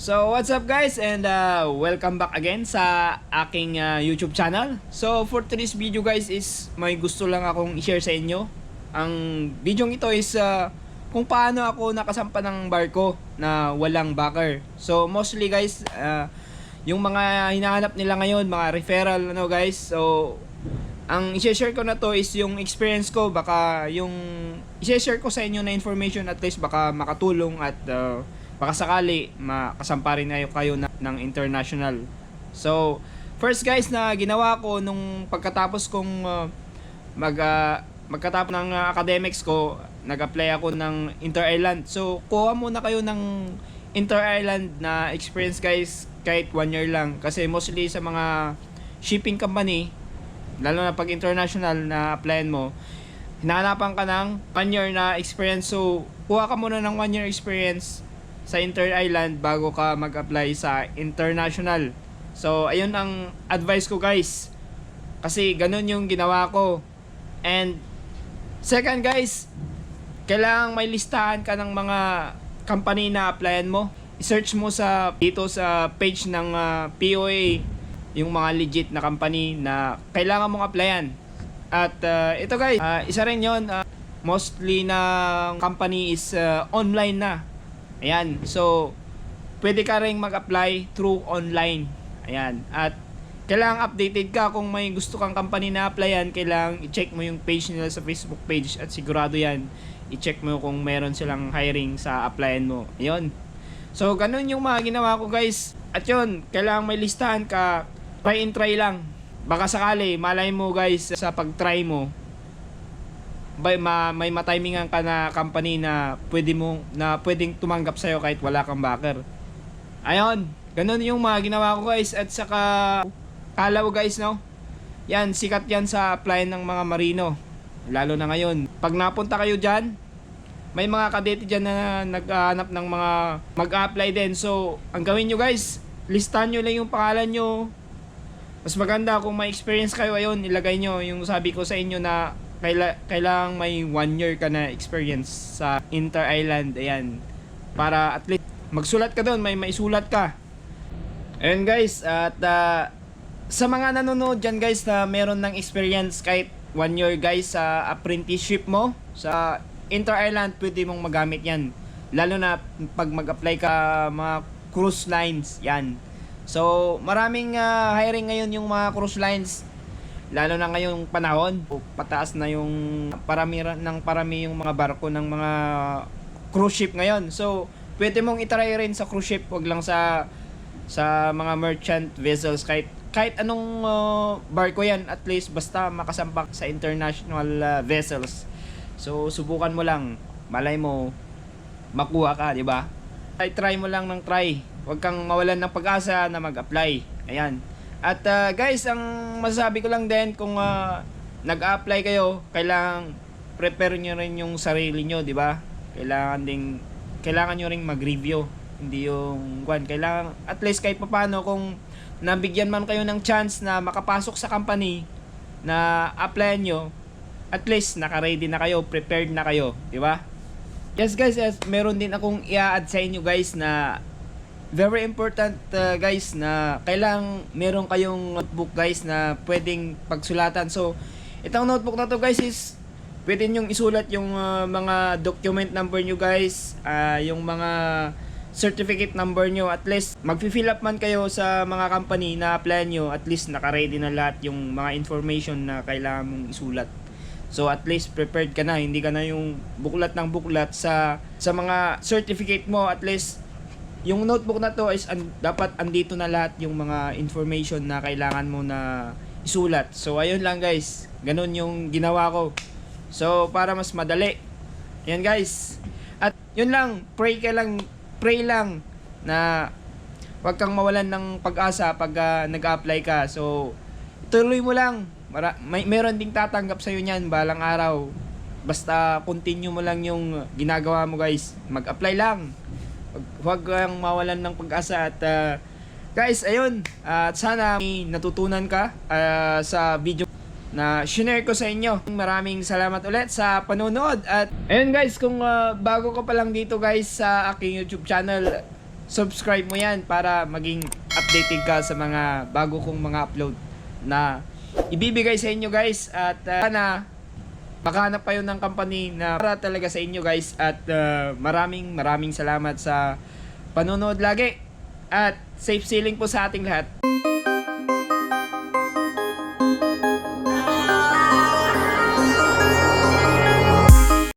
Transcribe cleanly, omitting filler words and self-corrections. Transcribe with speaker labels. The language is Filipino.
Speaker 1: So what's up guys, and welcome back again sa aking YouTube channel. So for today's video guys is may gusto lang akong i-share sa inyo. Ang video ito is kung paano ako nakasampa ng barko na walang backer. So mostly guys, yung mga hinahanap nila ngayon, mga referral guys. So ang i-share ko na to is yung experience ko. Baka yung i-share ko sa inyo na information, at least baka makatulong at baka sakali makasampa rin kayo ng international. So first guys na ginawa ko nung pagkatapos kong magkatapos ng academics ko, nag-apply ako ng Inter-Island. So kuha muna kayo ng Inter-Island na experience guys, kahit 1 year lang. Kasi mostly sa mga shipping company, lalo na pag international na applyan mo, hinahanapan ka ng 1 year na experience. So kuha ka muna ng 1 year experience sa Inter-Island bago ka mag-apply sa international. So ayun ang advice ko guys, kasi ganun yung ginawa ko. And second guys, kailangang may listahan ka ng mga company na applyan mo. I-search mo dito sa page ng POA yung mga legit na company na kailangan mong applyan. At ito guys, isa rin yun, mostly na company is online na. Ayan, so pwede ka rin mag-apply through online. Ayan, at kailangan updated ka. Kung may gusto kang company na applyan, kailangan i-check mo yung page nila sa Facebook page, at sigurado yan, i-check mo kung meron silang hiring sa applyan mo. Ayun, so ganun yung mga ginawa ko guys. At yun, kailangan may listahan ka. Try and try lang, baka sakali malay mo guys, sa pag-try mo may matimingan ka na company na pwedeng tumanggap sa'yo kahit wala kang backer. Ayun, ganun yung mga ginawa ko guys. At saka Kalaw guys, no? Yan, sikat yan sa applyan ng mga marino, lalo na ngayon. Pag napunta kayo dyan, may mga kadete dyan na naghahanap ng mga mag-apply din. So ang gawin nyo guys, listahan nyo lang yung pangalan nyo. Mas maganda kung may experience kayo, ayun, ilagay nyo yung sabi ko sa inyo na kailangang may 1 year ka na experience sa Inter-Island. Ayan, para at least magsulat ka doon, may maisulat ka. Ayun guys, at sa mga nanonood dyan guys na meron ng experience kahit 1 year guys sa apprenticeship mo sa Inter-Island, pwede mong magamit yan, lalo na pag mag-apply ka mga cruise lines. Yan, so maraming hiring ngayon yung mga cruise lines, lalo na ngayong panahon. Pataas na yung parami yung mga barko ng mga cruise ship ngayon. So pwede mong itry rin sa cruise ship, wag lang sa mga merchant vessels. Kahit anong barko yan, at least basta makasampak sa international vessels. So subukan mo lang, malay mo makuha ka, di ba? Try mo lang ng try, wag kang mawalan ng pag-asa na mag-apply. Ayan. At guys, ang masasabi ko lang din, kung nag-apply kayo, kailangan prepare nyo rin yung sarili nyo, di ba? Kailangan nyo rin mag-review, hindi yung kailangan at least kahit paano, kung nabigyan man kayo ng chance na makapasok sa company na applyan nyo, at least naka-ready na kayo, prepared na kayo, di ba? Yes guys, meron din akong i-add sa inyo guys na very important guys, na kailangang meron kayong notebook guys na pwedeng pagsulatan. So itong notebook na to guys is pwede nyong isulat yung mga document number nyo guys, yung mga certificate number nyo. At least mag-fill up man kayo sa mga company na applyan nyo, at least naka-ready na lahat yung mga information na kailangan mong isulat. So at least prepared ka na, hindi ka na yung buklat ng buklat sa mga certificate mo. At least yung notebook na to is dapat andito na lahat yung mga information na kailangan mo na isulat. So ayun lang guys, ganun yung ginawa ko. So para mas madali. Yan guys. At yun lang, pray lang na wag kang mawalan ng pag-asa pag nag-apply ka. So tuloy mo lang. Meron ding tatanggap sa'yo niyan balang araw. Basta continue mo lang yung ginagawa mo guys. Mag-apply lang. Huwag kang mawalan ng pag-asa. At guys, ayun, sana may natutunan ka sa video na shinare ko sa inyo. Maraming salamat ulit sa panonood. At ayun guys, kung bago ka pa lang dito guys sa aking YouTube channel, subscribe mo yan para maging updated ka sa mga bago kong mga upload na ibibigay sa inyo guys. At sana makahanap pa yun ng company na para talaga sa inyo guys. At maraming salamat sa panonood lagi. At safe sailing po sa ating lahat.